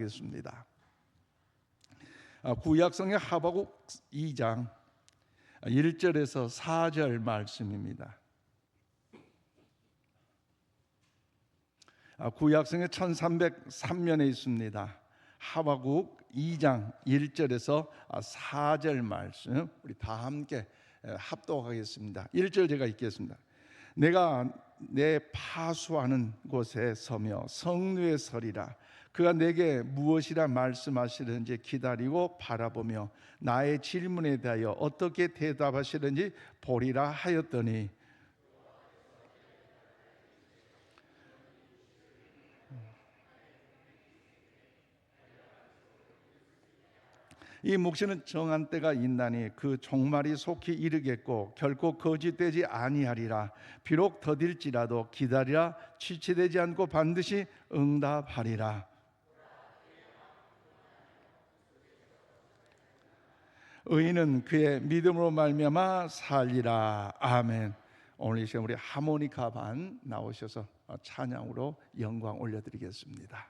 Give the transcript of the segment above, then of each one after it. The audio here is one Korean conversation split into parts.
하겠습니다. 구약성의 하박국 2장 1절에서 4절 말씀입니다. 구약성의 1303면에 있습니다. 하박국 2장 1절에서 4절 말씀 우리 다 함께 합독하겠습니다. 1절 제가 읽겠습니다. 내가 내 파수하는 곳에 서며 성루에 서리라. 그가 내게 무엇이라 말씀하시는지 기다리고 바라보며 나의 질문에 대하여 어떻게 대답하시는지 보리라 하였더니 이 묵시는 정한 때가 있나니 그 종말이 속히 이르겠고 결코 거짓되지 아니하리라. 비록 더딜지라도 기다리라. 지체되지 않고 반드시 응답하리라. 의인은 그의 믿음으로 말미암아 살리라. 아멘. 오늘 이 시간 우리 하모니카 반 나오셔서 찬양으로 영광 올려드리겠습니다.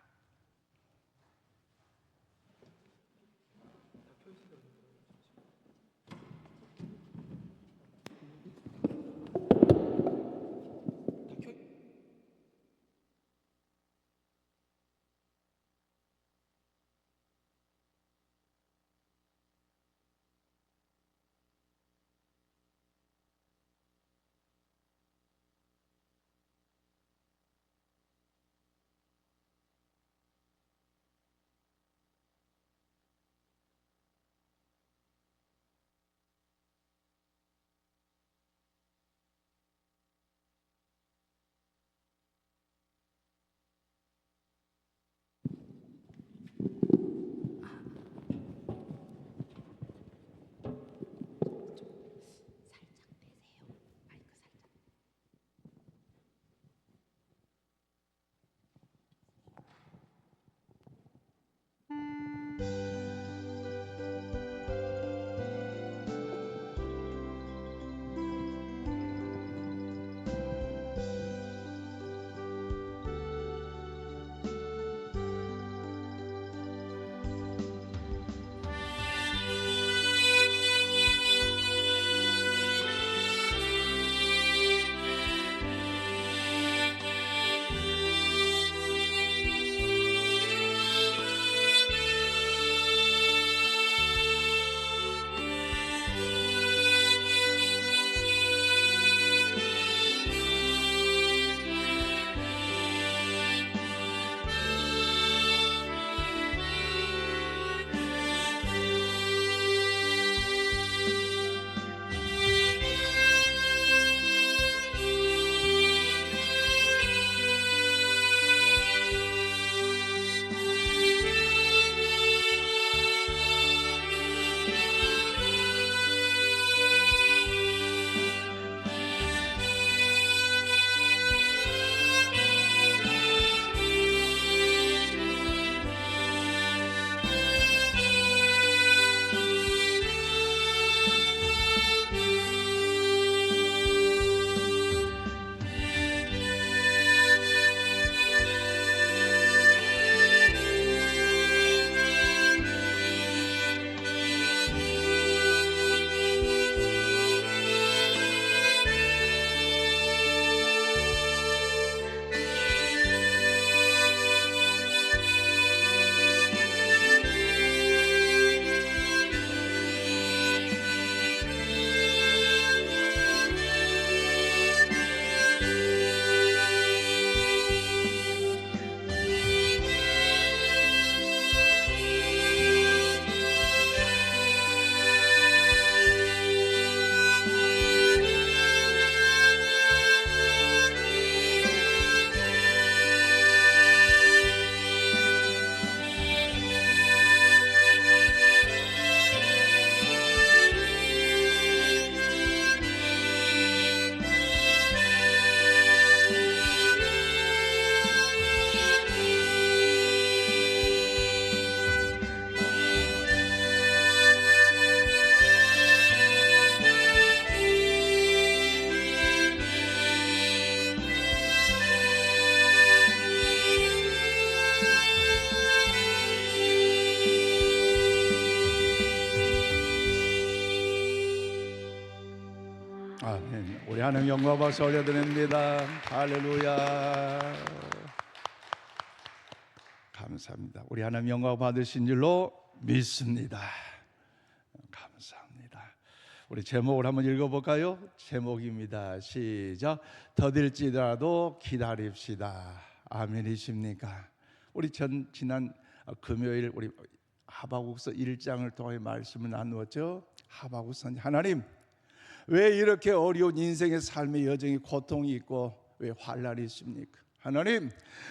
아멘. 우리 하나님 영광 박수 올려드립니다. 할렐루야. 감사합니다. 우리 하나님 영광 받으신 줄로 믿습니다. 감사합니다. 우리 제목을 한번 읽어볼까요? 제목입니다. 시작. 더딜지라도 기다립시다. 아멘이십니까? 우리 지난 금요일 우리 하박국서 1장을 통해 말씀을 나누었죠. 하박국 선지, 하나님 왜 이렇게 어려운 인생의 삶의 여정이 고통이 있고 왜 환난이 있습니까? 하나님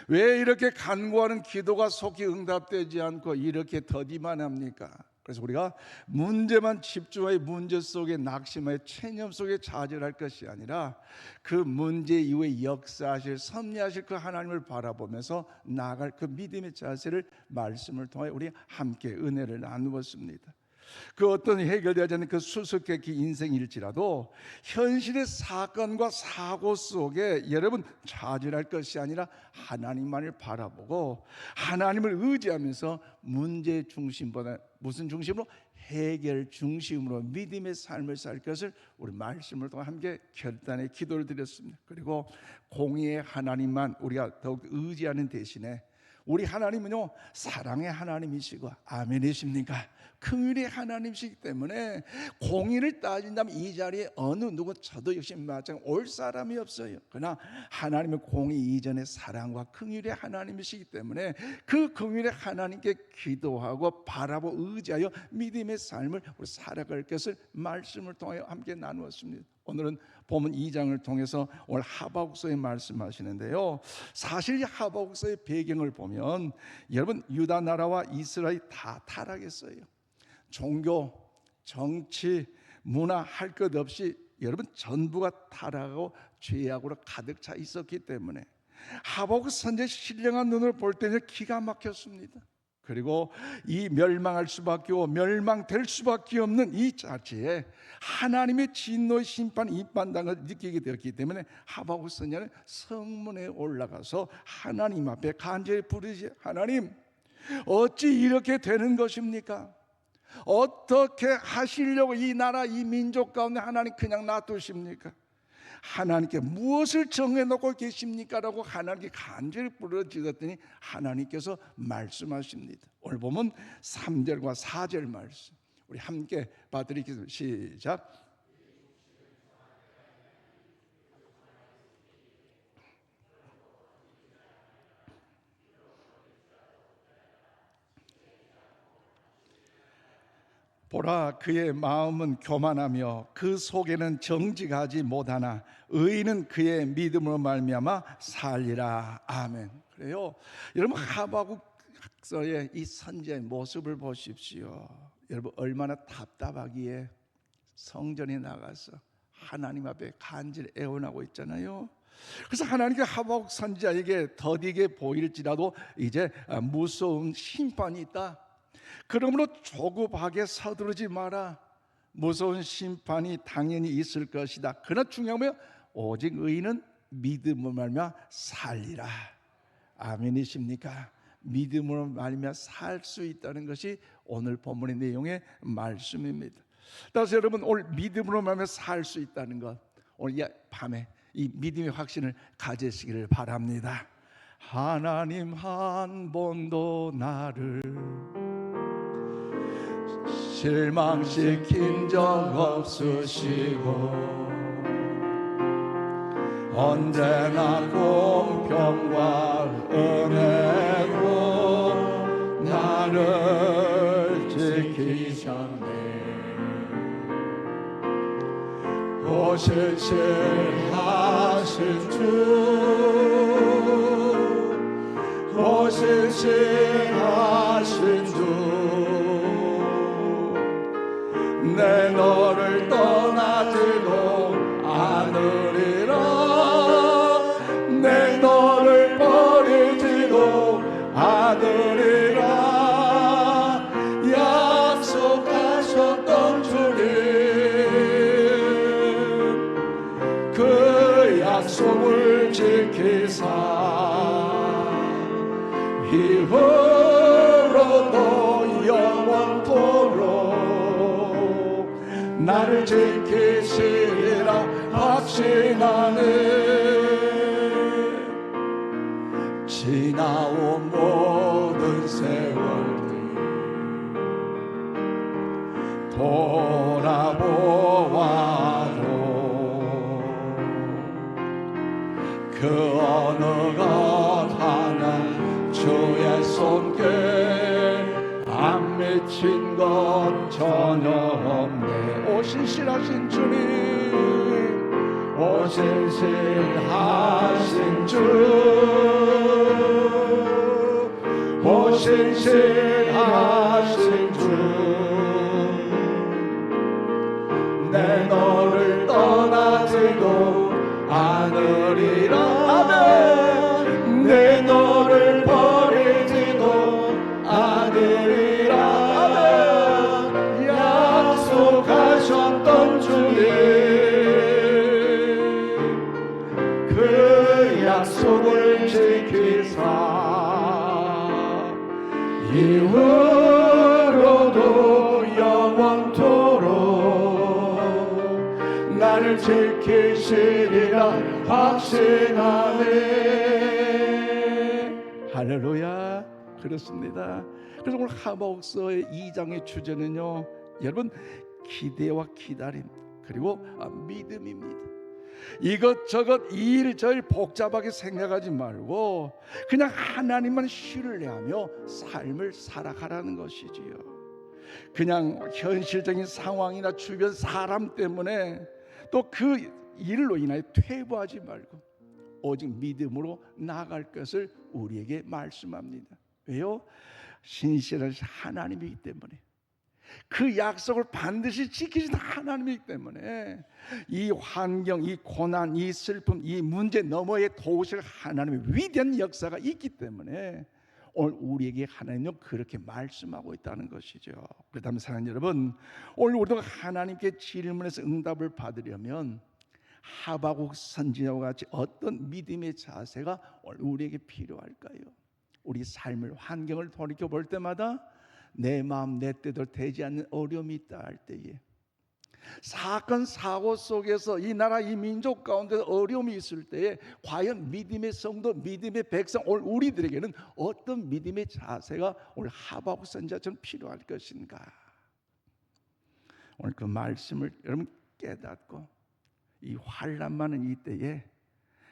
왜 이렇게 간구하는 기도가 속히 응답되지 않고 이렇게 더디만 합니까? 그래서 우리가 문제만 집중하여 문제 속에 낙심하여 체념 속에 좌절할 것이 아니라 그 문제 이후에 역사하실 섭리하실 그 하나님을 바라보면서 나아갈 그 믿음의 자세를 말씀을 통해 우리 함께 은혜를 나누었습니다. 그 어떤 해결되지 않는 그 수수께끼 인생일지라도 현실의 사건과 사고 속에 여러분 좌절할 것이 아니라 하나님만을 바라보고 하나님을 의지하면서 문제 중심보다 무슨 중심으로? 해결 중심으로 믿음의 삶을 살 것을 우리 말씀을 통해 함께 결단의 기도를 드렸습니다. 그리고 공의의 하나님만 우리가 더욱 의지하는 대신에 우리 하나님은요 사랑의 하나님이시고 아멘이십니까? 긍휼의 하나님이시기 때문에 공의를 따진다면 이 자리에 어느 누구 저도 역시 마찬가지로 올 사람이 없어요. 그러나 하나님은 공의 이전에 사랑과 긍휼의 하나님이시기 때문에 그 긍휼의 하나님께 기도하고 바라보 의지하여 믿음의 삶을 우리 살아갈 것을 말씀을 통해 함께 나누었습니다. 오늘은 본문 2장을 통해서 오늘 하박국서에 말씀하시는데요. 사실 이 하박국서의 배경을 보면 여러분 유다 나라와 이스라엘이 다 타락했어요. 종교, 정치, 문화 할 것 없이 여러분 전부가 타락하고 죄악으로 가득 차 있었기 때문에 하박국 선지의 신령한 눈을 볼 때는 기가 막혔습니다. 그리고 이 멸망할 수밖에 없고 멸망될 수밖에 없는 이 자체에 하나님의 진노의 심판 임판당을 느끼게 되었기 때문에 하박국 선지자는 성문에 올라가서 하나님 앞에 간절히 부르지, 하나님 어찌 이렇게 되는 것입니까? 어떻게 하시려고 이 나라 이 민족 가운데 하나님 그냥 놔두십니까? 하나님께 무엇을 정해놓고 계십니까? 라고 하나님께 간절히 부르짖었더니 하나님께서 말씀하십니다. 오늘 보면 3절과 4절 말씀 우리 함께 봐드리겠습니다. 시작. 보라 그의 마음은 교만하며 그 속에는 정직하지 못하나 의인은 그의 믿음으로 말미암아 살리라. 아멘. 그래요. 여러분 하박국서의 이 선지자의 모습을 보십시오. 여러분 얼마나 답답하기에 성전에 나가서 하나님 앞에 간절히 애원하고 있잖아요. 그래서 하나님께 하박국 선지자에게 더디게 보일지라도 이제 무서운 심판이 있다. 그러므로 조급하게 서두르지 마라. 무서운 심판이 당연히 있을 것이다. 그러나 중요한 건 오직 의인은 믿음으로 말미암아 살리라. 아멘이십니까? 믿음으로 말미암아 살 수 있다는 것이 오늘 본문의 내용의 말씀입니다. 따라서 여러분 오늘 믿음으로 말미암아 살 수 있다는 것, 오늘 밤에 이 믿음의 확신을 가지시기를 바랍니다. 하나님 한 번도 나를 실망시킨 적 없으시고 언제나 공평과 은혜로 나를 지키셨네. 오실실하신 주, 오실실하신 주, 내 너를 떠나지도 않으리라. 내 너를 버리지도 않으리라. 약속하셨던 주님, 그 약속을 지키사 이후 나를 지키시리라 확신하네. 지나온 모든 세월들 돌아보아도 그 어느 것 하나 주의 손길 안 미친 것 전혀 없네. 오 신실하신 주님, 오 신실하신 주, 오 신실하신 주, 내 너를 떠나지도 않으리라. 아멘. 내 너를 버리지도 않으리라. 아멘. 약속하셨던 주님, 그 약속을 지키사 이후로도 영원토록 나를 지키시리라 확신하네. 할렐루야. 그렇습니다. 그래서 오늘 하박국서의 2장의 주제는요, 여러분, 기대와 기다림 그리고 믿음입니다. 이것저것 이일저일 복잡하게 생각하지 말고 그냥 하나님만 신뢰하며 삶을 살아가라는 것이지요. 그냥 현실적인 상황이나 주변 사람 때문에 또 그 일로 인하여 퇴보하지 말고 오직 믿음으로 나아갈 것을 우리에게 말씀합니다. 왜요? 신실하신 하나님이기 때문에, 그 약속을 반드시 지키신 하나님이기 때문에 이 환경, 이 고난, 이 슬픔, 이 문제 너머에 도우실 하나님의 위대한 역사가 있기 때문에 오늘 우리에게 하나님은 그렇게 말씀하고 있다는 것이죠. 그렇다면 사랑하는 여러분, 오늘 우리도 하나님께 질문해서 응답을 받으려면 하박국 선지자와 같이 어떤 믿음의 자세가 오늘 우리에게 필요할까요? 우리 삶을, 환경을 돌이켜 볼 때마다 내 마음 내 뜻대로 되지 않는 어려움이 있다 할 때에, 사건 사고 속에서 이 나라 이 민족 가운데 어려움이 있을 때에 과연 믿음의 성도, 믿음의 백성, 오늘 우리들에게는 어떤 믿음의 자세가 오늘 하박국 선지자처럼 필요할 것인가? 오늘 그 말씀을 여러분 깨닫고 이 환난 많은 이때에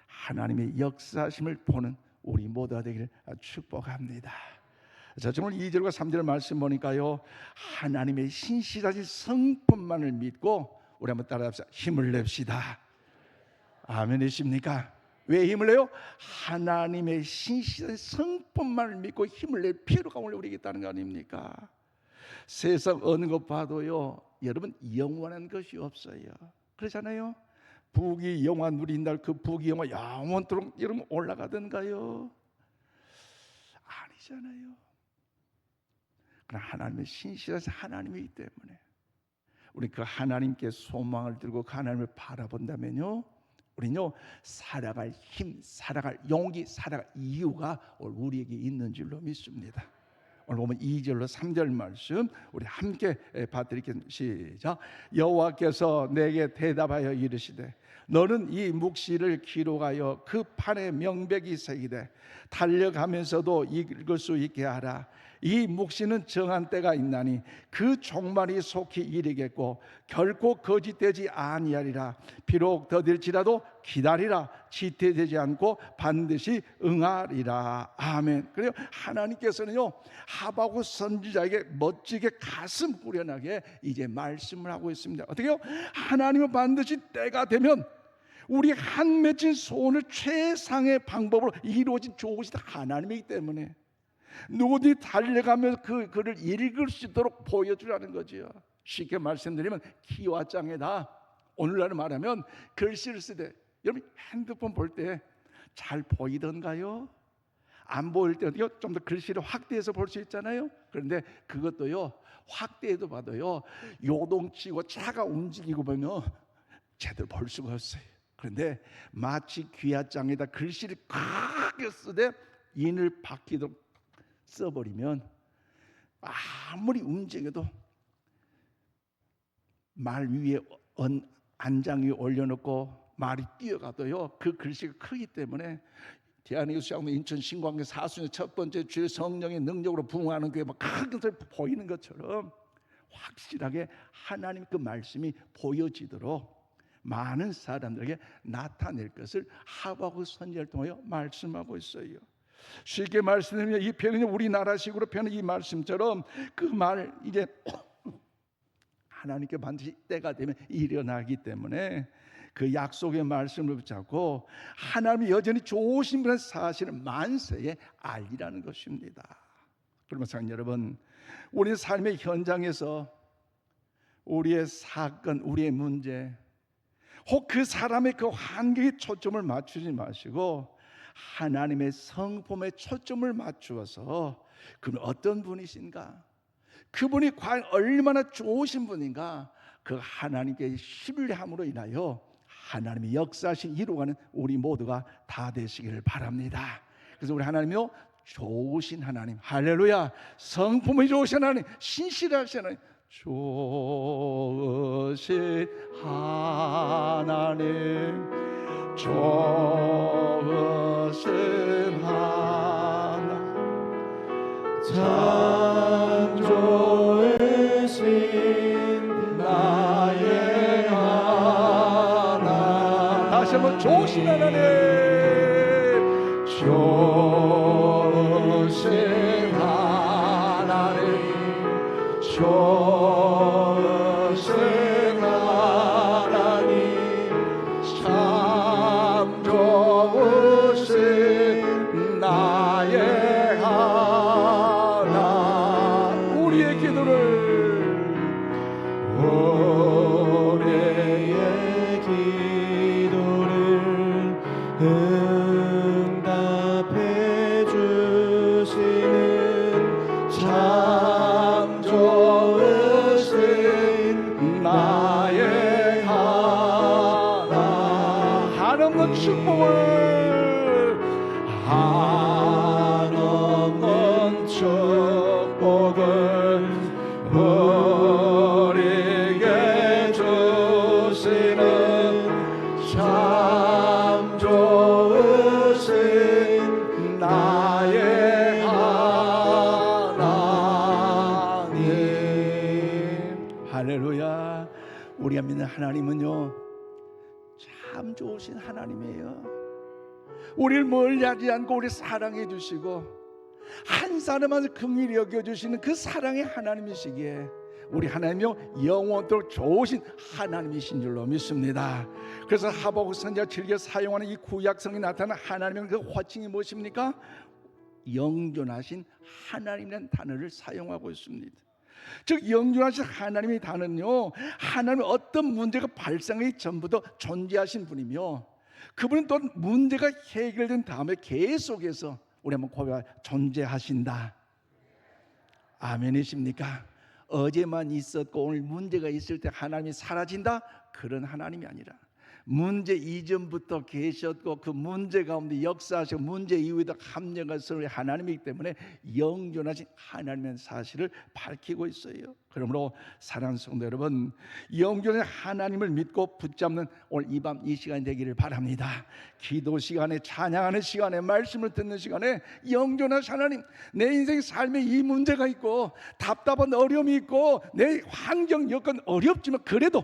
하나님의 역사하심을 보는 우리 모두가 되기를 축복합니다. 자, 오늘 2절과 3절 말씀 보니까요, 하나님의 신실하신 성품만을 믿고 우리 한번 따라합시다. 힘을 냅시다. 아멘이십니까? 왜 힘을 내요? 하나님의 신실한 성품만을 믿고 힘을 낼 필요가 오늘 우리에게 있다는 거 아닙니까? 세상 어느 것 봐도요, 여러분 영원한 것이 없어요. 그렇잖아요. 부귀 영화 누린다. 그 부귀 영화 영원토록 여러분 올라가던가요? 아니잖아요. 그러나 하나님의 신실하신 하나님이기 때문에 우리 그 하나님께 소망을 들고 그 하나님을 바라본다면요, 우리는요 살아갈 힘, 살아갈 용기, 살아갈 이유가 우리에게 있는 줄로 믿습니다. 오늘 보면 2절로 3절 말씀 우리 함께 봐드리겠습니다. 시작. 여호와께서 내게 대답하여 이르시되 너는 이 묵시를 기록하여 그 판에 명백이 새기되 달려가면서도 읽을 수 있게 하라. 이 묵시는 정한 때가 있나니 그 종말이 속히 이르겠고 결코 거짓되지 아니하리라. 비록 더딜지라도 기다리라. 지체되지 않고 반드시 응하리라. 아멘. 그래요. 하나님께서는요 하박국 선지자에게 멋지게 가슴 후련하게 이제 말씀을 하고 있습니다. 어떻게요? 하나님은 반드시 때가 되면 우리 한 맺힌 소원을 최상의 방법으로 이루어진 좋으신 하나님이기 때문에 누구든지 달려가면서 그 글을 읽을 수 있도록 보여주라는 거죠. 쉽게 말씀드리면 기와장에다, 오늘날 말하면 글씨를 쓰되, 여러분 핸드폰 볼 때 잘 보이던가요? 안 보일 때는요 좀 더 글씨를 확대해서 볼 수 있잖아요. 그런데 그것도요 확대해도 봐도요 요동치고 차가 움직이고 보면 제대로 볼 수가 없어요. 그런데 마치 귀하장에다 글씨를 크게 쓰되 인을 박히도록 써버리면 아무리 움직여도 말 위에 안장 위에 올려놓고 말이 뛰어가도요 그 글씨가 크기 때문에 대한예수장로 인천 신광교 사순의 첫 번째 주의 성령의 능력으로 부흥하는 그게 막 큰 것을 보이는 것처럼 확실하게 하나님 그 말씀이 보여지도록 많은 사람들에게 나타낼 것을 하박국 선지자를 통하여 말씀하고 있어요. 쉽게 말씀드리면 이 편은 우리나라식으로 펴는 이 말씀처럼 그 말 이제 하나님께 반드시 때가 되면 일어나기 때문에 그 약속의 말씀을 붙잡고 하나님이 여전히 좋으신 분의 사실을 만세에 알리라는 것입니다. 그러면서 여러분, 우리 삶의 현장에서 우리의 사건, 우리의 문제, 혹 그 사람의 그 환경에 초점을 맞추지 마시고 하나님의 성품에 초점을 맞추어서 그는 어떤 분이신가, 그분이 과연 얼마나 좋으신 분인가, 그 하나님께 신뢰함으로 인하여 하나님의 역사하신 이루어가는 우리 모두가 다 되시기를 바랍니다. 그래서 우리 하나님이요 좋으신 하나님, 할렐루야, 성품이 좋으신 하나님, 신실하신 하나님, 좋으신 하나님, 좋으신 하나님, 참 좋으신 나의 하나님. 다시 한번 좋으신 하나님, 좋으신 하나님, 좋으신 하나님, 참 좋으신 나의 하나님. 우리의 기도를 응답해 주시는 참 좋으신 나의 하나님. 한없는 축복을, 한없는 축복을 우리에게 주시는 참 좋으신 나의 하나님. 할렐루야. 우리가 믿는 하나님은요 참 좋으신 하나님이에요. 우리를 멀리하지 않고 우리 사랑해 주시고 한 사람한테 긍휼히 여겨주시는 그 사랑의 하나님이시기에 우리 하나님이요 영원토록 좋으신 하나님이신 줄로 믿습니다. 그래서 하박국 선지자가 즐겨 사용하는 이 구약성이 나타나는 하나님의 그 호칭이 무엇입니까? 영존하신 하나님이라는 단어를 사용하고 있습니다. 즉 영존하신 하나님의 단어는요 하나님의 어떤 문제가 발생하기 전부터 존재하신 분이며 그분은 또 문제가 해결된 다음에 계속해서 우리 한번 고백하 존재하신다. 아멘이십니까? 어제만 있었고 오늘 문제가 있을 때 하나님이 사라진다? 그런 하나님이 아니라 문제 이전부터 계셨고 그 문제 가운데 역사하시고 문제 이후에도 합력하신 하나님이기 때문에 영존하신 하나님의 사실을 밝히고 있어요. 그러므로 사랑하는 성도 여러분, 영존의 하나님을 믿고 붙잡는 오늘 이 밤 이 시간이 되기를 바랍니다. 기도 시간에, 찬양하는 시간에, 말씀을 듣는 시간에 영존하신 하나님, 내 인생 삶에 이 문제가 있고 답답한 어려움이 있고 내 환경 여건 어렵지만 그래도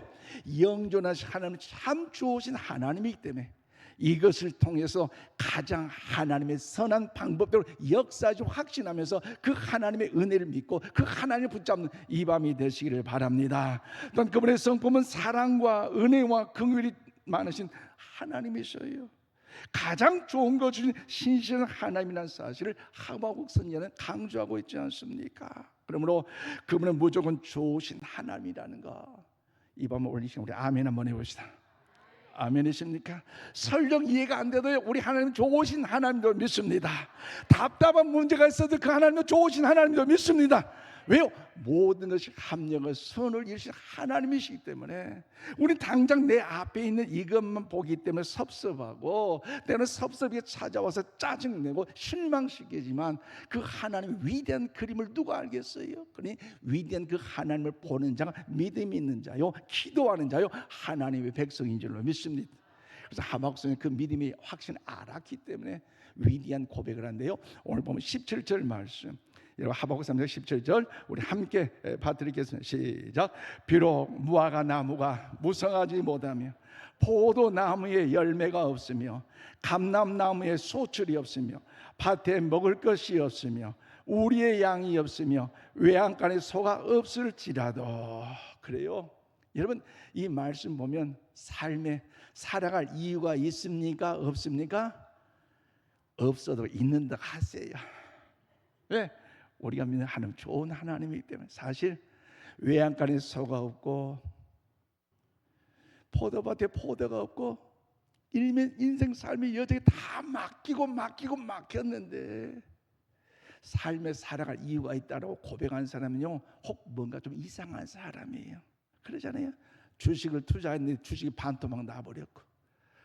영존하신 하나님, 참 좋으신 하나님이기 때문에 이것을 통해서 가장 하나님의 선한 방법대로 역사하시고 확신하면서 그 하나님의 은혜를 믿고 그 하나님을 붙잡는 이 밤이 되시기를 바랍니다. 또한 그분의 성품은 사랑과 은혜와 긍휼이 많으신 하나님이셔요. 가장 좋은 것 주신 신실한 하나님이라는 사실을 하박국 선지자는 강조하고 있지 않습니까? 그러므로 그분은 무조건 좋으신 하나님이라는 거 이 밤에 올리시면 우리 아멘 한번 해봅시다. 아멘이십니까? 설령 이해가 안 돼도 우리 하나님 좋으신 하나님도 믿습니다. 답답한 문제가 있어도 그 하나님도 좋으신 하나님도 믿습니다. 왜요? 모든 것이 합력을 선을 이루신 하나님이시기 때문에 우린 당장 내 앞에 있는 이것만 보기 때문에 섭섭하고 때로는 섭섭하게 찾아와서 짜증내고 실망시키지만 그 하나님의 위대한 그림을 누가 알겠어요? 그러니 위대한 그 하나님을 보는 자가 믿음이 있는 자요 기도하는 자요 하나님의 백성인 줄로 믿습니다. 그래서 하박국은 그 믿음이 확신 알았기 때문에 위대한 고백을 한대요. 오늘 보면 17절 말씀, 여러분 하박국 3장 17절 우리 함께 봐드리겠습니다. 시작. 비록 무화과 나무가 무성하지 못하며 포도나무에 열매가 없으며 감람나무에 소출이 없으며 밭에 먹을 것이 없으며 우리의 양이 없으며 외양간에 소가 없을지라도. 그래요. 여러분 이 말씀 보면 삶에 살아갈 이유가 있습니까? 없습니까? 없어도 있는 듯 하세요. 왜? 우리가 믿는 하나님 좋은 하나님이기 때문에. 사실 외양간에 소가 없고 포도밭에 포도가 없고 인생 삶이 여전히 다 막혔는데 삶에 살아갈 이유가 있다고 고백한 사람은요 혹 뭔가 좀 이상한 사람이에요. 그러잖아요. 주식을 투자했는데 주식이 반토막 나버렸고,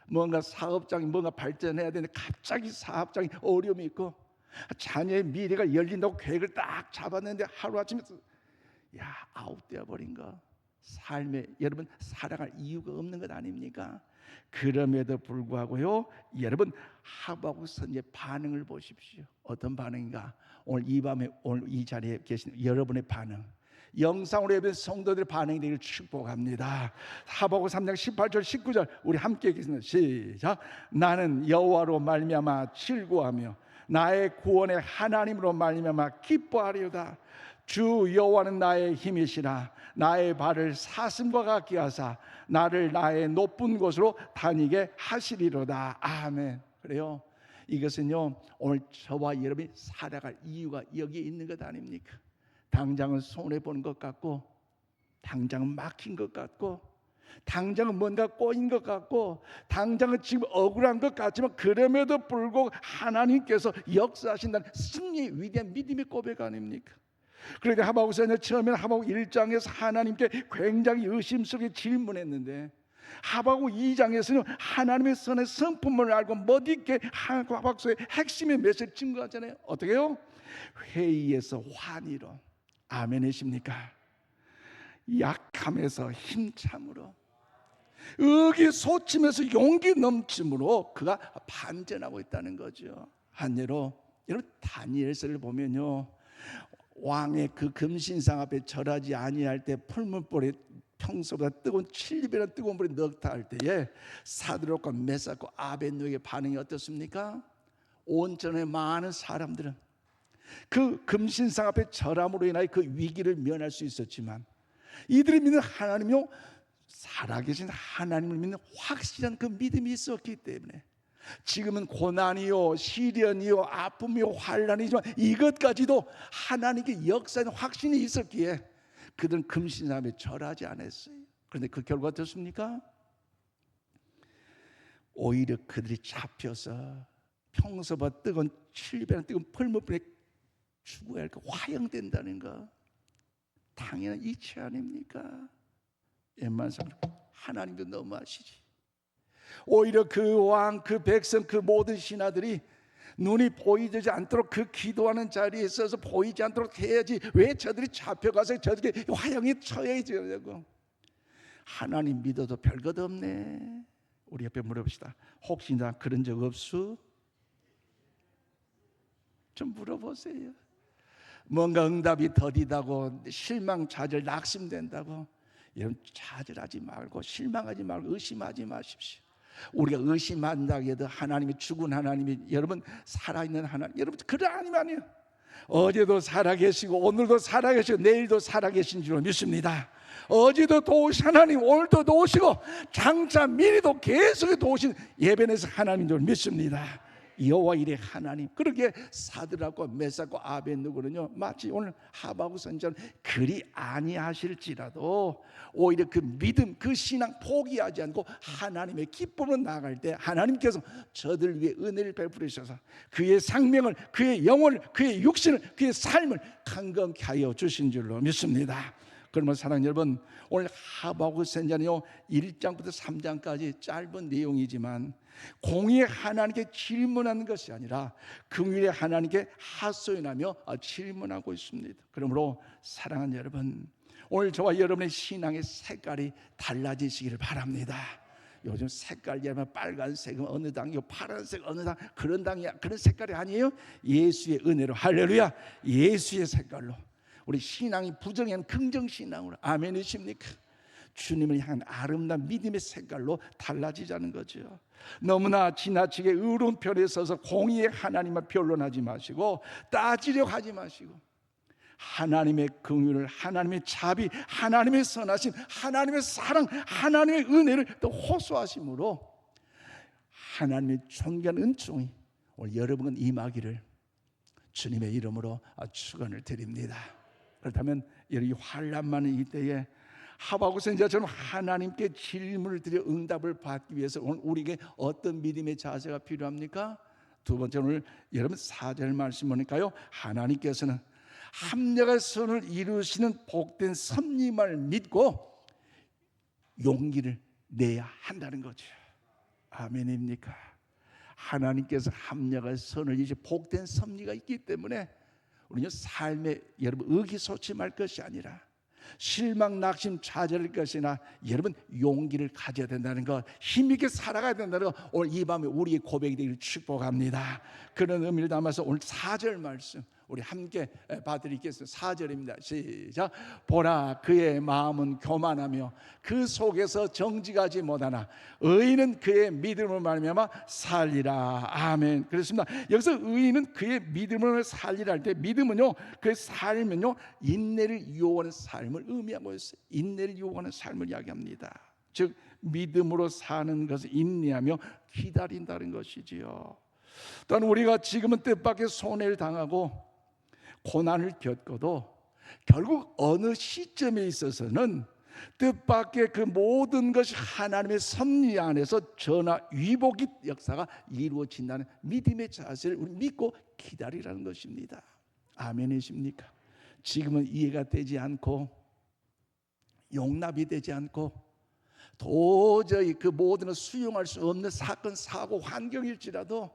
뭔가 사업장이 뭔가 발전해야 되는데 갑자기 사업장이 어려움이 있고, 자녀의 미래가 열린다고 계획을 딱 잡았는데 하루아침에 아웃되어 버린 거. 삶에 여러분 살아갈 이유가 없는 것 아닙니까? 그럼에도 불구하고요 여러분 하박국 선지의 반응을 보십시오. 어떤 반응인가? 오늘 이 밤에 오늘 이 자리에 계신 여러분의 반응, 영상으로 예배된 성도들의 반응이 되기를 축복합니다. 하박국 3장 18절 19절 우리 함께 읽겠습니다. 시작. 나는 여호와로 말미암아 즐거워하며 나의 구원의 하나님으로 말미암아 기뻐하리로다. 주 여호와는 나의 힘이시라. 나의 발을 사슴과 같게 하사 나를 나의 높은 곳으로 다니게 하시리로다. 아멘. 그래요. 이것은요 오늘 저와 여러분이 살아갈 이유가 여기에 있는 것 아닙니까? 당장은 손해보는 것 같고, 당장은 막힌 것 같고, 당장은 뭔가 꼬인 것 같고, 당장은 지금 억울한 것 같지만 그럼에도 불구하고 하나님께서 역사하신다는 승리의 위대한 믿음의 고백 아닙니까? 그런데 하박국서는 처음에는 하박국 1장에서 하나님께 굉장히 의심스럽게 질문했는데 하박국 2장에서는 하나님의 선의 성품을 알고 멋있게 하박국서의 핵심의 메시지를 증거하잖아요. 어떻게 해요? 회의에서 환희로, 아멘이십니까? 약함에서 힘참으로, 의기소침에서 용기 넘침으로 그가 반전하고 있다는 거죠. 한 예로 여러분 다니엘서를 보면요 왕의 그 금신상 앞에 절하지 아니할 때 풀문불에 평소보다 뜨거운 7배나 뜨거운 불에 넣다 할 때에 사드락과 메삭과 아벳노에게 반응이 어떻습니까? 온전의 많은 사람들은 그 금신상 앞에 절함으로 인하여 그 위기를 면할 수 있었지만 이들이 믿는 하나님이요 살아계신 하나님을 믿는 확실한 그 믿음이 있었기 때문에 지금은 고난이요 시련이요 아픔이요 환난이지만 이것까지도 하나님께 역사하는 확신이 있었기에 그들은 금신상 앞에 절하지 않았어요. 그런데 그 결과 어떻습니까? 오히려 그들이 잡혀서 평소보다 뜨거운 7배나 뜨거운 풀무불에 죽어야 할 거 화형된다는 거 당연한 이치 아닙니까? 웬만상 하나님도 너무하시지. 오히려 그 왕, 그 백성, 그 모든 신하들이 눈이 보이지 않도록 그 기도하는 자리에 있어서 보이지 않도록 해야지 왜 저들이 잡혀가서 저들이 화형에 처해지냐고. 하나님 믿어도 별것 없네. 우리 옆에 물어봅시다. 혹시 나 그런 적 없수? 좀 물어보세요. 뭔가 응답이 더디다고 실망, 좌절, 낙심된다고 여러분 좌절하지 말고 실망하지 말고 의심하지 마십시오. 우리가 의심한다고 해도 하나님이 죽은 하나님이 여러분 살아있는 하나님, 여러분 그런 하나님 아니에요. 어제도 살아계시고 오늘도 살아계시고 내일도 살아계신 줄 믿습니다. 어제도 도우신 하나님 오늘도 도우시고 장차 미래도 계속 도우신 예배에서 하나님인 줄 믿습니다. 여호와 이레 하나님. 그렇게 사드락과 메삭과 아벳느고는요 마치 오늘 하박국 선지자는 그리 아니하실지라도 오히려 그 믿음, 그 신앙 포기하지 않고 하나님의 기쁨으로 나아갈 때 하나님께서 저들 위해 은혜를 베풀으셔서 그의 생명을, 그의 영혼을, 그의 육신을, 그의 삶을 강건케 하여 주신 줄로 믿습니다. 그러면 사랑하는 여러분, 오늘 하박국 선지자는요 1장부터 3장까지 짧은 내용이지만 공의의 하나님께 질문하는 것이 아니라 긍휼의 하나님께 하소연하며 질문하고 있습니다. 그러므로 사랑하는 여러분, 오늘 저와 여러분의 신앙의 색깔이 달라지시기를 바랍니다. 요즘 색깔 얘기하면 빨간색은 어느 당이요, 파란색 어느 당, 그런 당이야, 그런 색깔이 아니에요. 예수의 은혜로, 할렐루야, 예수의 색깔로 우리 신앙이 부정한 긍정신앙으로, 아멘이십니까? 주님을 향한 아름다운 믿음의 색깔로 달라지자는 거죠. 너무나 지나치게 의로운 편에 서서 공의의 하나님만 변론하지 마시고 따지려고 하지 마시고 하나님의 긍휼을, 하나님의 자비, 하나님의 선하심, 하나님의 사랑, 하나님의 은혜를 또 호소하심으로 하나님의 존귀한 은총이 오늘 여러분 임하기를 주님의 이름으로 축원을 드립니다. 그렇다면 이 환난만은 이때에 하박국 선지자처럼 하나님께 질문을 드려 응답을 받기 위해서 오늘 우리에게 어떤 믿음의 자세가 필요합니까? 두 번째, 오늘 여러분 4절 말씀 보니까요, 하나님께서는 합력의 선을 이루시는 복된 섭리만을 믿고 용기를 내야 한다는 거죠. 아멘입니까? 하나님께서 합력의 선을 이루시 복된 섭리가 있기 때문에 우리는 삶에 여러분 의기소침할 것이 아니라 실망, 낙심, 좌절할 것이나 여러분 용기를 가져야 된다는 것, 힘있게 살아가야 된다는 것, 오늘 이 밤에 우리의 고백이 되기를 축복합니다. 그런 의미를 담아서 오늘 4절 말씀 우리 함께 봐드리겠습니다. 4절입니다. 시작. 보라, 그의 마음은 교만하며 그 속에서 정직하지 못하나 의인은 그의 믿음을 말미암아 살리라. 아멘. 그렇습니다. 여기서 의인은 그의 믿음을 살리라 할 때 믿음은요, 그의 삶은요 인내를 이용하는 삶을 의미하고 있어요. 인내를 이용하는 삶을 이야기합니다. 즉 믿음으로 사는 것을 인내하며 기다린다는 것이지요. 또한 우리가 지금은 뜻밖의 손해를 당하고 고난을 겪어도 결국 어느 시점에 있어서는 뜻밖의 그 모든 것이 하나님의 섭리 안에서 전화 위복의 역사가 이루어진다는 믿음의 자세를 우리 믿고 기다리라는 것입니다. 아멘이십니까? 지금은 이해가 되지 않고 용납이 되지 않고 도저히 그 모든 걸 수용할 수 없는 사건, 사고, 환경일지라도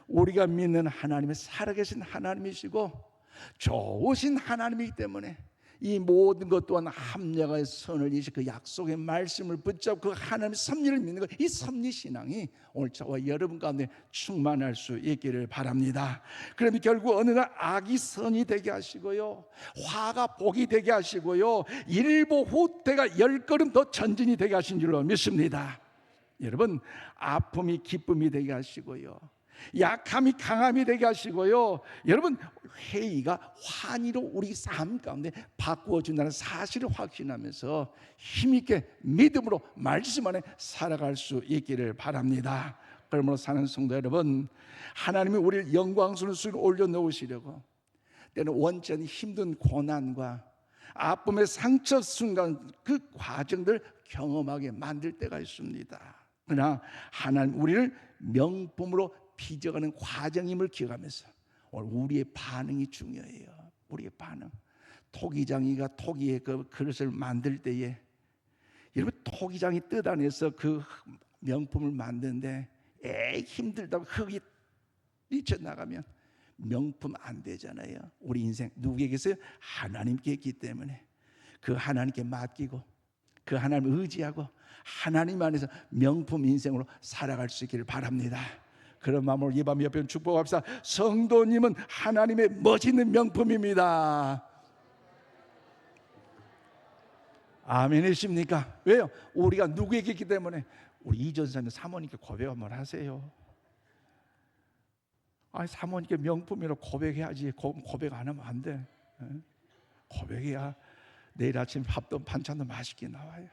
우리가 믿는 하나님은 살아계신 하나님이시고 좋으신 하나님이기 때문에 이 모든 것 또한 합력의 선을 이시 그 약속의 말씀을 붙잡고 그 하나님의 섭리를 믿는 것, 이 섭리 신앙이 오늘 저와 여러분 가운데 충만할 수 있기를 바랍니다. 그러면 결국 어느 날 악이 선이 되게 하시고요, 화가 복이 되게 하시고요, 일보 후퇴가 10걸음 더 전진이 되게 하신 줄로 믿습니다. 여러분, 아픔이 기쁨이 되게 하시고요, 약함이 강함이 되게 하시고요, 여러분 회의가 환희로 우리 삶 가운데 바꾸어준다는 사실을 확신하면서 힘있게 믿음으로 말씀 안에 살아갈 수 있기를 바랍니다. 그러므로 사는 성도 여러분, 하나님이 우리를 영광스러운 수준에 올려놓으시려고 때는 원전히 힘든 고난과 아픔의 상처 순간 그 과정들 경험하게 만들 때가 있습니다. 그러나 하나님 우리를 명품으로 빚어가는 과정임을 기억하면서 오늘 우리의 반응이 중요해요. 우리의 반응. 토기장이가 토기의 그 그릇을 만들 때에 여러분 토기장이 뜯어내서 그 명품을 만드는데 힘들다고 흙이 뛰쳐나가면 명품 안 되잖아요. 우리 인생 누구에게서요? 하나님께 있기 때문에 그 하나님께 맡기고 그 하나님을 의지하고 하나님 안에서 명품 인생으로 살아갈 수 있기를 바랍니다. 그런 마음으로 이 밤 옆에 축복합시다. 성도님은 하나님의 멋있는 명품입니다. 아멘이십니까? 왜요? 우리가 누구에게 있기 때문에. 우리 이전사님 사모님께 고백 한번 하세요. 사모님께 명품이라고 고백해야지. 고백 안 하면 안 돼. 고백해야 내일 아침 밥도 반찬도 맛있게 나와요.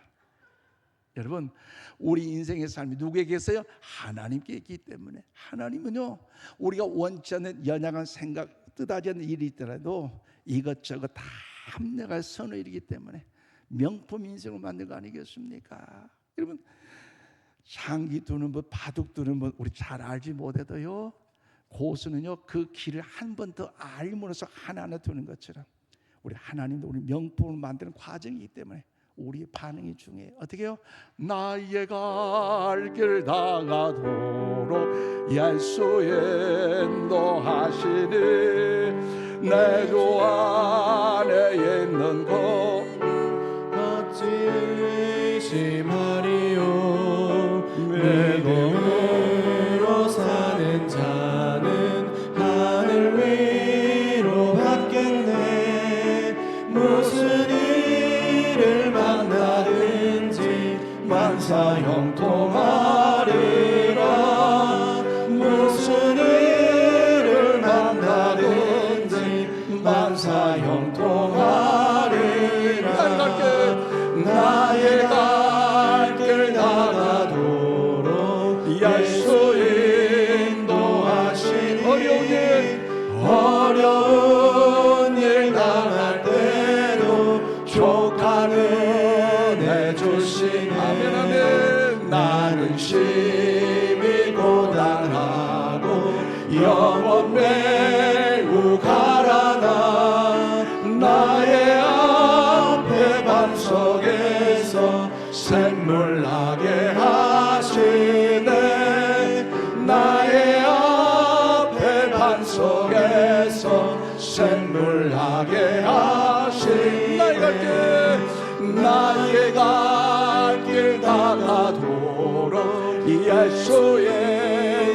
여러분, 우리 인생의 삶이 누구에게 있어요? 하나님께 있기 때문에. 하나님은요, 우리가 원치 않는 연약한 생각, 뜻하지 않는 일이 있더라도 이것저것 다 합력할 선의이기 때문에 명품 인생을 만든 거 아니겠습니까? 여러분, 향기 두는 법, 바둑 두는 법 우리 잘 알지 못해도요, 고수는요 그 길을 한 번 더 알므로써 하나하나 두는 것처럼 우리 하나님도 우리 명품을 만드는 과정이기 때문에 우리의 반응이 중요해요. 어떻게 해요? 나의 갈 길 다가도록 예수 인도하시니 내 주 안에 있는 곳 어찌 의심하리요. 믿음으로 사는 자는 하늘 위로 받겠네. 무슨 일을 만나든지 만사 형통하리라. 무슨 일을 만나든지 만사 형통하리라. 나의 갈 길 다가도록 예수 인도하시니 어려운 일 당할 때도 족한 은혜 주시니 아멘, 아멘. 나는 심히 고단하고 영원 매우 가라나 나의 앞에 반석에서 샘물 나게 하시네. 나의 앞에 반석에서 샘물 나게 하시네. 나의 갈 길 다가도록 예수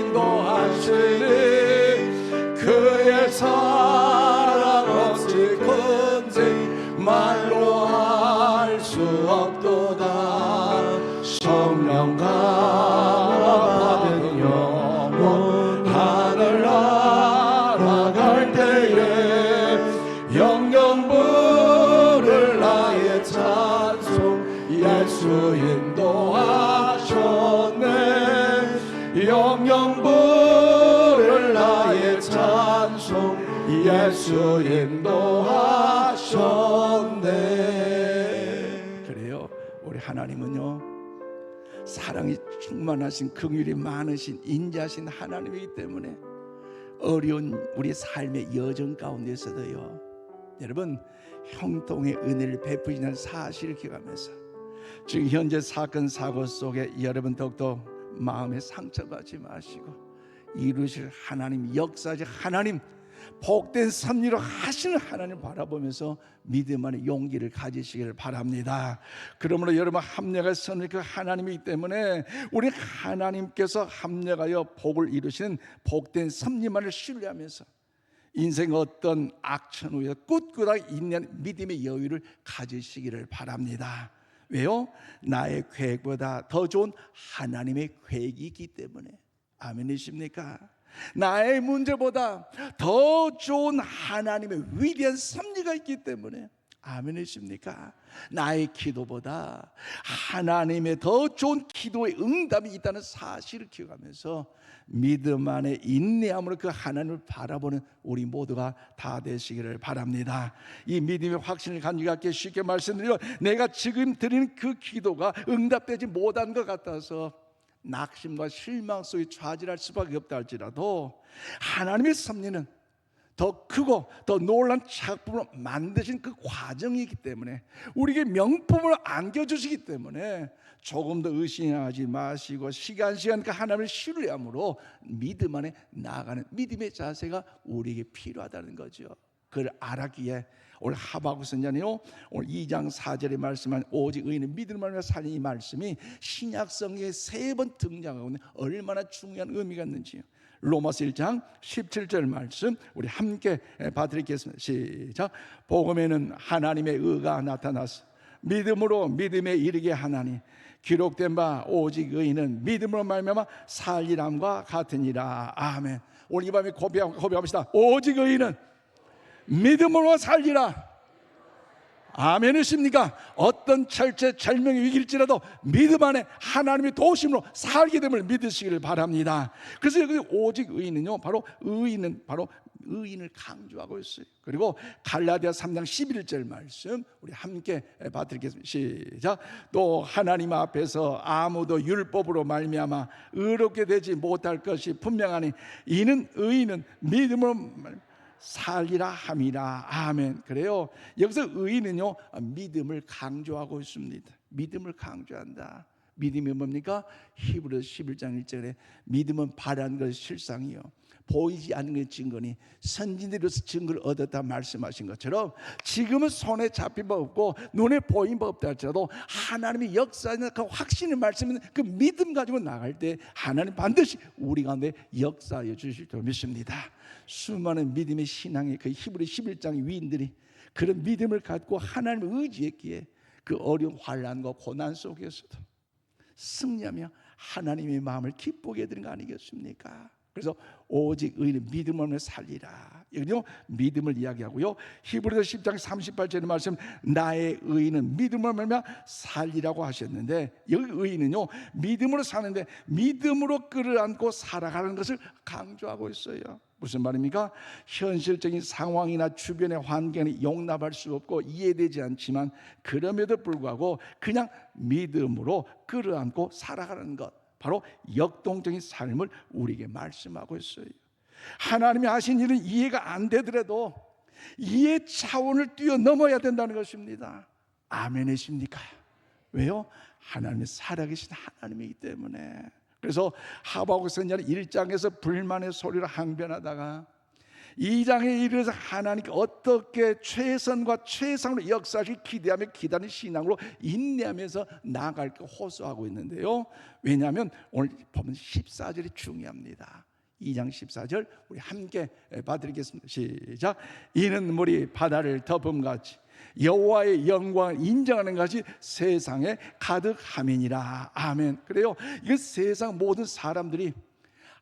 인도하시니 그의 사랑 어찌 큰지 말로 할 수 없도다. 성령 강화 받은 영혼 하늘 날아갈 때에 영영 부를 나의 찬송 예수 인도하셨네. 영영 부를 나의 찬송 예수 인도하셨네. 그래요. 우리 하나님은요 사랑이 충만하신, 긍휼이 많으신, 인자하신 하나님이기 때문에 어려운 우리 삶의 여정 가운데서도요, 여러분 형통의 은혜를 베푸시는 사실을 기억하면서 지금 현재 사건 사고 속에 여러분 더욱더 마음에 상처받지 마시고 이루실 하나님, 역사하실 하나님, 복된 섭리로 하시는 하나님을 바라보면서 믿음 안에 용기를 가지시기를 바랍니다. 그러므로 여러분 합력할 선을 그 하나님이기 때문에 우리 하나님께서 합력하여 복을 이루시는 복된 섭리만을 신뢰하면서 인생 어떤 악천 후에 꿋꿋하게 인내하는 믿음의 여유를 가지시기를 바랍니다. 왜요? 나의 계획보다 더 좋은 하나님의 계획이 있기 때문에. 아멘이십니까? 나의 문제보다 더 좋은 하나님의 위대한 섭리가 있기 때문에. 아멘이십니까? 나의 기도보다 하나님의 더 좋은 기도의 응답이 있다는 사실을 기억하면서 믿음 안에 인내함으로 그 하나님을 바라보는 우리 모두가 다 되시기를 바랍니다. 이 믿음의 확신을 간직하게 쉽게 말씀드리면, 내가 지금 드리는 그 기도가 응답되지 못한 것 같아서 낙심과 실망 속에 좌절할 수밖에 없다 할지라도 하나님의 섭리는 더 크고 더 놀라운 작품을 만드신 그 과정이기 때문에, 우리에게 명품을 안겨주시기 때문에 조금 더 의심하지 마시고 시간 그 하나님을 신뢰함으로 믿음 안에 나아가는 믿음의 자세가 우리에게 필요하다는 거죠. 그걸 알았기에 오늘 하박국 선지자는요, 오늘 2장 4절에 말씀한 오직 의인은 믿음으로 말미암아 사는 이 말씀이 신약 성경에 3번 등장하고 있는 얼마나 중요한 의미가 있는지요. 로마서 1장 17절 말씀 우리 함께 봐드리겠습니다. 시작. 복음에는 하나님의 의가 나타나서 믿음으로 믿음에 이르게 하나니 기록된 바 오직 의인은 믿음으로 말미암아 살리람과 같으니라. 아멘. 오늘 이 밤에 고백합시다. 오직 의인은 믿음으로 살리라. 아멘이십니까? 어떤 절명의 위기일지라도 믿음 안에 하나님의 도우심으로 살게 됨을 믿으시기를 바랍니다. 그래서 여기 오직 의인은요, 바로 의인을 강조하고 있어요. 그리고 갈라디아 3장 11절 말씀 우리 함께 봐드리겠습니다. 시작. 또 하나님 앞에서 아무도 율법으로 말미암아 의롭게 되지 못할 것이 분명하니 이는 의인은 믿음으로 살리라 함이라. 아멘. 그래요. 여기서 의인은요, 믿음을 강조하고 있습니다. 믿음을 강조한다. 믿음이 뭡니까? 히브리서 11장 1절에 믿음은 바라는 것이 실상이요 보이지 않는 것의 증거니 선진들로서 증거를 얻었다 말씀하신 것처럼 지금은 손에 잡힌 바 없고 눈에 보인 바 없다 할지라도 하나님의 역사는 그 확신의 말씀은 그 믿음 가지고 나갈 때 하나님 반드시 우리 가운데 역사해 주실 줄 믿습니다. 수많은 믿음의 신앙의 그 히브리 11장의 위인들이 그런 믿음을 갖고 하나님을 의지했기에 그 어려운 환난과 고난 속에서도 승리하며 하나님의 마음을 기쁘게 해드린 거 아니겠습니까? 그래서 오직 의인은 믿음으로 살리라. 여기요 믿음을 이야기하고요. 히브리서 10장 38절의 말씀 나의 의인은 믿음으로 말미암아 살리라고 하셨는데 여기 의인은요 믿음으로 사는데 믿음으로 끌어안고 살아가는 것을 강조하고 있어요. 무슨 말입니까? 현실적인 상황이나 주변의 환경이 용납할 수 없고 이해되지 않지만 그럼에도 불구하고 그냥 믿음으로 끌어안고 살아가는 것, 바로 역동적인 삶을 우리에게 말씀하고 있어요. 하나님이 하신 일은 이해가 안 되더라도 이해 차원을 뛰어넘어야 된다는 것입니다. 아멘이십니까? 왜요? 하나님이 살아계신 하나님이기 때문에. 그래서 하박국 선지자는 1장에서 불만의 소리로 항변하다가 2장에 이르러서 하나님께 어떻게 최선과 최상으로 역사를 기대하며 기다리는 신앙으로 인내하면서 나아갈까 호소하고 있는데요. 왜냐하면 오늘 보면 14절이 중요합니다. 2장 14절 우리 함께 봐드리겠습니다. 시작. 이는 물이 바다를 덮음같이 여호와의 영광을 인정하는 것이 세상에 가득함이니라. 아멘. 그래요. 이 세상 모든 사람들이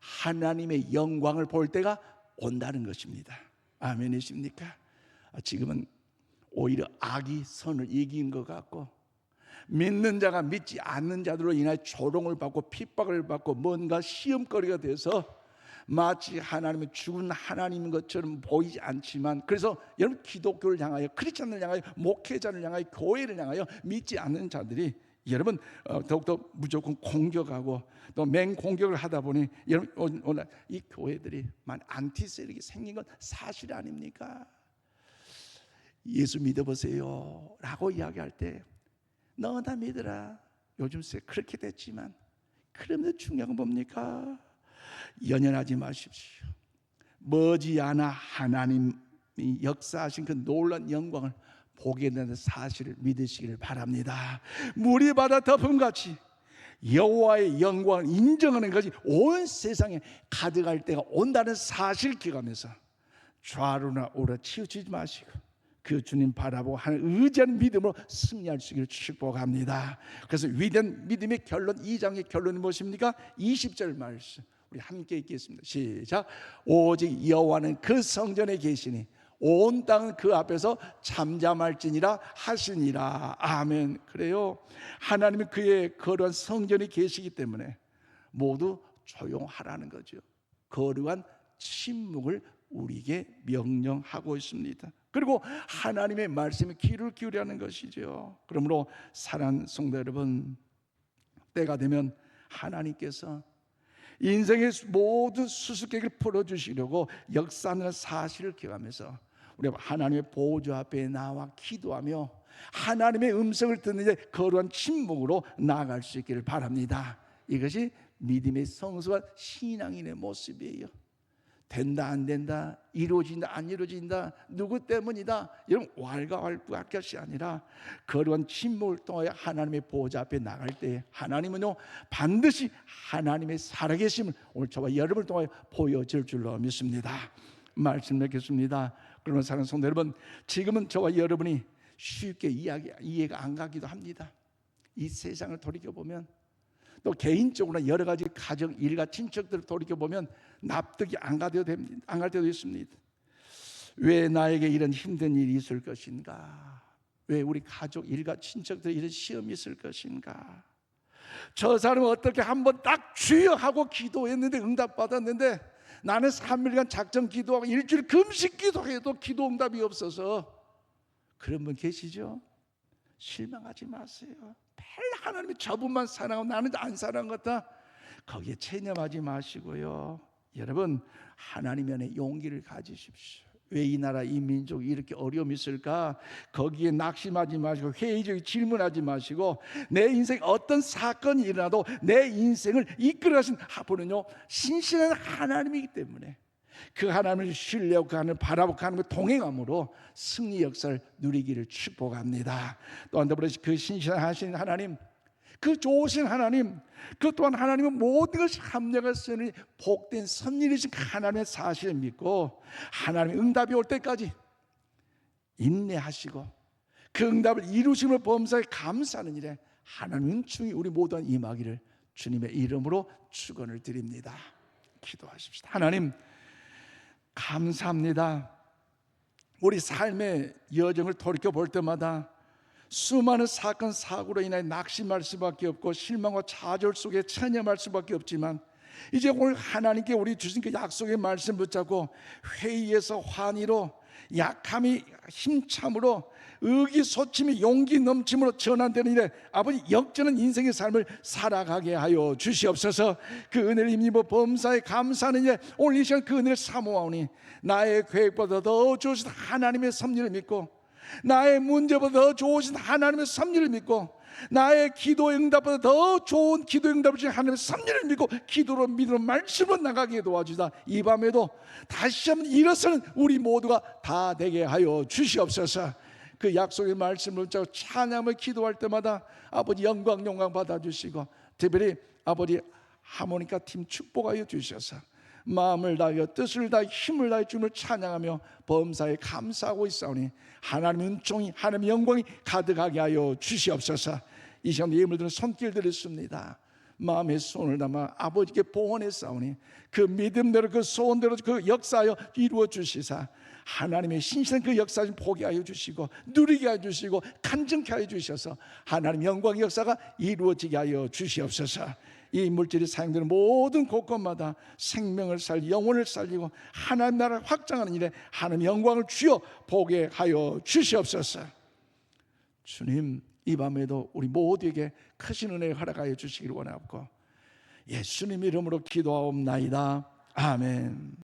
하나님의 영광을 볼 때가 온다는 것입니다. 아멘이십니까? 지금은 오히려 악이 선을 이긴 것 같고 믿는 자가 믿지 않는 자들로 인하여 조롱을 받고 핍박을 받고 뭔가 시험거리가 돼서 마치 하나님은 죽은 하나님인 것처럼 보이지 않지만, 그래서 여러분 기독교를 향하여, 크리스천을 향하여, 목회자를 향하여, 교회를 향하여 믿지 않는 자들이 여러분 더욱더 무조건 공격하고 또 맹공격을 하다 보니 여러분 오늘 이 교회들이 많이 안티세력이 생긴 건 사실 아닙니까? 예수 믿어보세요 라고 이야기할 때 너나 믿으라. 요즘 세 그렇게 됐지만 그런데 중요한 건 뭡니까? 연연하지 마십시오. 머지않아 하나님이 역사하신 그 놀라운 영광을 보게 되는 사실을 믿으시기를 바랍니다. 물이 바다 덮음같이 여호와의 영광을 인정하는 것이 온 세상에 가득할 때가 온다는 사실을 기억하면서 좌로나 우로 치우치지 마시고 그 주님 바라보고 하는 의지하는 믿음으로 승리할 수 있기를 축복합니다. 그래서 위대한 믿음의 결론, 2장의 결론이 무엇입니까? 20절 말씀 우리 함께 읽겠습니다. 시작. 오직 여호와는 그 성전에 계시니 온 땅은 그 앞에서 잠잠할지니라 하시니라. 아멘. 그래요. 하나님은 그의 거룩한 성전에 계시기 때문에 모두 조용하라는 거죠. 거룩한 침묵을 우리에게 명령하고 있습니다. 그리고 하나님의 말씀에 귀를 기울이라는 것이죠. 그러므로 사랑하는 성도 여러분, 때가 되면 하나님께서 인생의 모든 수수께끼를 풀어주시려고 역사하는 사실을 기억하면서 우리 하나님의 보좌 앞에 나와 기도하며 하나님의 음성을 듣는 데 거룩한 침묵으로 나아갈 수 있기를 바랍니다. 이것이 믿음의 성숙한 신앙인의 모습이에요. 된다 안 된다, 이루어진다 안 이루어진다, 누구 때문이다, 이런 왈가왈부할 것이 아니라 거룩한 침묵을 통하여 하나님의 보좌 앞에 나갈 때 하나님은요 반드시 하나님의 살아계심을 오늘 저와 여러분을 통하여 보여줄 줄로 믿습니다. 말씀 맺겠습니다. 그러면 사랑하는 성도 여러분, 지금은 저와 여러분이 쉽게 이해가 안 가기도 합니다. 이 세상을 돌이켜보면 또 개인적으로 여러 가지 가정, 일가, 친척들을 돌이켜보면 납득이 안 갈 때도 있습니다. 왜 나에게 이런 힘든 일이 있을 것인가? 왜 우리 가족, 일가, 친척들이 이런 시험이 있을 것인가? 저 사람은 어떻게 한번 딱 주여 하고 기도했는데 응답받았는데 나는 3일간 작정 기도하고 일주일 금식 기도해도 기도 응답이 없어서. 그런 분 계시죠? 실망하지 마세요. 매일 하나님이 저분만 사랑하고 나는 안 사랑한 것 같다, 거기에 체념하지 마시고요. 여러분, 하나님 안에 용기를 가지십시오. 왜 이 나라, 이 민족이 이렇게 어려움이 있을까? 거기에 낙심하지 마시고 회의적인 질문하지 마시고, 내 인생 어떤 사건이 일어나도 내 인생을 이끌어가신 분은요 신실한 하나님이기 때문에 그 하나님을 신뢰하고 그 하나님을 바라보고 그 하나님과 동행함으로 승리 역사를 누리기를 축복합니다. 또한 더불어 그 신실하신 하나님, 그 좋으신 하나님, 그 또한 하나님은 모든 것을 합력을 쓰니 복된 섭리이신 하나님의 사실을 믿고 하나님의 응답이 올 때까지 인내하시고 그 응답을 이루심을 범사에 감사하는 일에 하나님 은총이 우리 모두한 임하기를 주님의 이름으로 축원을 드립니다. 기도하십시다. 하나님, 감사합니다. 우리 삶의 여정을 돌이켜 볼 때마다 수많은 사건 사고로 인해 낙심할 수밖에 없고 실망과 좌절 속에 체념할 수밖에 없지만, 이제 오늘 하나님께 우리 주신 그 약속의 말씀 붙잡고 회의에서 환희로, 약함이 힘참으로, 의기소침이 용기 넘침으로 전환되는 일에 아버지 역전한 인생의 삶을 살아가게 하여 주시옵소서. 그 은혜를 힘입어 범사에 감사하는 일에 오늘 이 시간 그 은혜를 사모하오니 나의 계획보다 더 좋으신 하나님의 섭리를 믿고, 나의 문제보다 더 좋으신 하나님의 섭리를 믿고, 나의 기도의 응답보다 더 좋은 기도의 응답을 주신 하나님의 섭리를 믿고 기도로 믿음으로 말씀으로 나가게 도와주다. 이 밤에도 다시 한번 일어서는 우리 모두가 다 되게 하여 주시옵소서. 그 약속의 말씀을 붙잡고 찬양을 기도할 때마다 아버지 영광 받아주시고, 특별히 아버지 하모니카 팀 축복하여 주셔서 마음을 다하여 뜻을 다하여 힘을 다하여 주님을 찬양하며 범사에 감사하고 있사오니 하나님의 은총이, 하나님의 영광이 가득하게 하여 주시옵소서. 이 시간 예물 드는 손길 드렸습니다. 마음의 손을 담아 아버지께 봉헌했사오니 그 믿음대로 그 소원대로 그 역사하여 이루어 주시사 하나님의 신실한 그 역사 좀 보게 하여 주시고 누리게 하여 주시고 간증케 하여 주셔서 하나님의 영광의 역사가 이루어지게 하여 주시옵소서. 이 물질이 사용되는 모든 곳곳마다 생명을 살리고 영혼을 살리고 하나님 나라를 확장하는 일에 하나님의 영광을 주여 보게 하여 주시옵소서. 주님, 이 밤에도 우리 모두에게 크신 은혜를 허락하여 주시기를 원하옵고 예수님 이름으로 기도하옵나이다. 아멘.